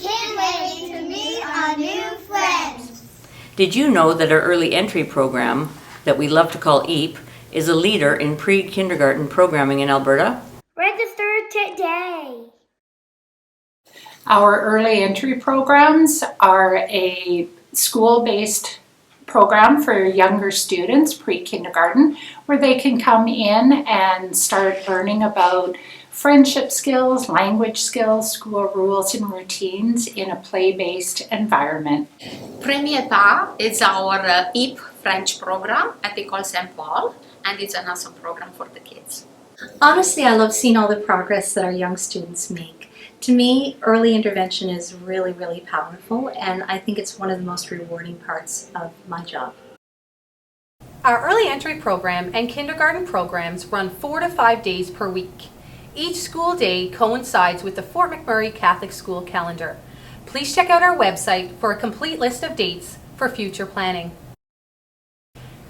can't wait to meet our new friends. Did you know that our early entry program, that we love to call EAP, is a leader in pre-kindergarten programming in Alberta? Register today. Our early entry programs are a school-based program for younger students, pre-kindergarten, where they can come in and start learning about friendship skills, language skills, school rules and routines in a play-based environment. Premier Pas is our EAP French program at École St. Paul, and it's an awesome program for the kids. Honestly, I love seeing all the progress that our young students make. To me, early intervention is really, really powerful, and I think it's one of the most rewarding parts of my job. Our early entry program and kindergarten programs run 4 to 5 days per week. Each school day coincides with the Fort McMurray Catholic School calendar. Please check out our website for a complete list of dates for future planning.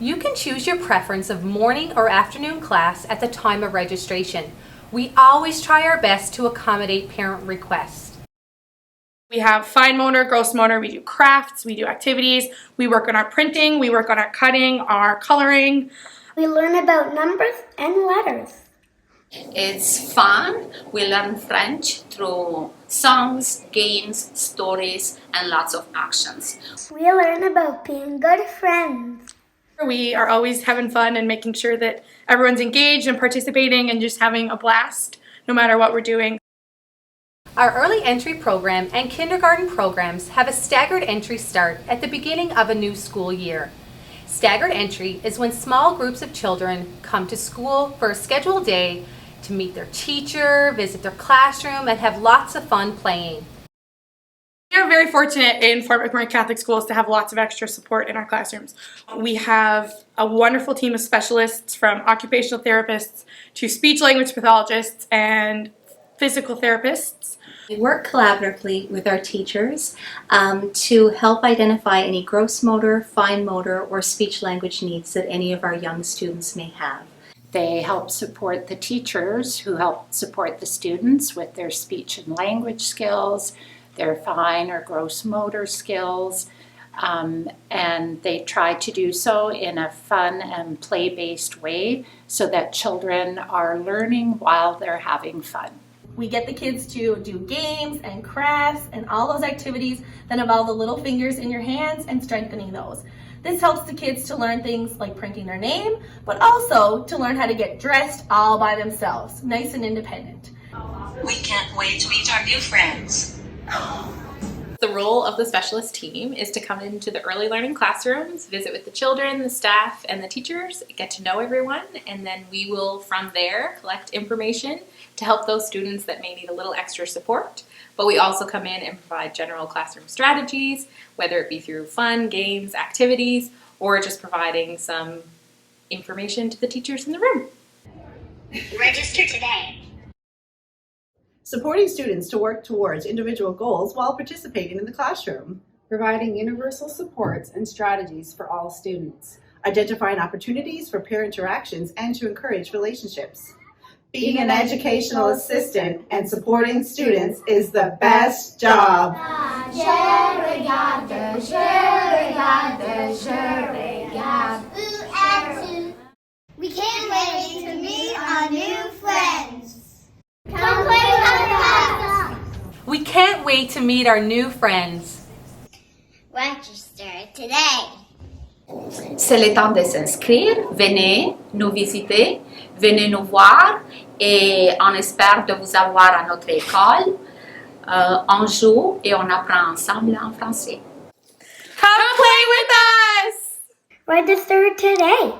You can choose your preference of morning or afternoon class at the time of registration. We always try our best to accommodate parent requests. We have fine motor, gross motor, we do crafts, we do activities, we work on our printing, we work on our cutting, our coloring. We learn about numbers and letters. It's fun. We learn French through songs, games, stories, and lots of actions. We learn about being good friends. We are always having fun and making sure that everyone's engaged and participating and just having a blast no matter what we're doing. Our early entry program and kindergarten programs have a staggered entry start at the beginning of a new school year. Staggered entry is when small groups of children come to school for a scheduled day to meet their teacher, visit their classroom, and have lots of fun playing. We are very fortunate in Fort McMurray Catholic Schools to have lots of extra support in our classrooms. We have a wonderful team of specialists, from occupational therapists to speech language pathologists and physical therapists. We work collaboratively with our teachers to help identify any gross motor, fine motor, or speech language needs that any of our young students may have. They help support the teachers who help support the students with their speech and language skills, their fine or gross motor skills, and they try to do so in a fun and play-based way so that children are learning while they're having fun. We get the kids to do games and crafts and all those activities that involve the little fingers in your hands and strengthening those. This helps the kids to learn things like printing their name, but also to learn how to get dressed all by themselves, nice and independent. We can't wait to meet our new friends. The role of the specialist team is to come into the early learning classrooms, visit with the children, the staff, and the teachers, get to know everyone, and then we will, from there, collect information to help those students that may need a little extra support. But we also come in and provide general classroom strategies, whether it be through fun, games, activities, or just providing some information to the teachers in the room. Register today. Supporting students to work towards individual goals while participating in the classroom. Providing universal supports and strategies for all students. Identifying opportunities for peer interactions and to encourage relationships. Being an educational assistant and supporting students is the best job. Je regarde, je regarde, je regarde. We can't wait to meet our new friends. Come play with us. We can't wait to meet our new friends. Register today. C'est le temps de s'inscrire. Venez nous visiter, venez nous voir et on espère de vous avoir à notre école. On joue et on apprend ensemble en français. Come play with us! Register today.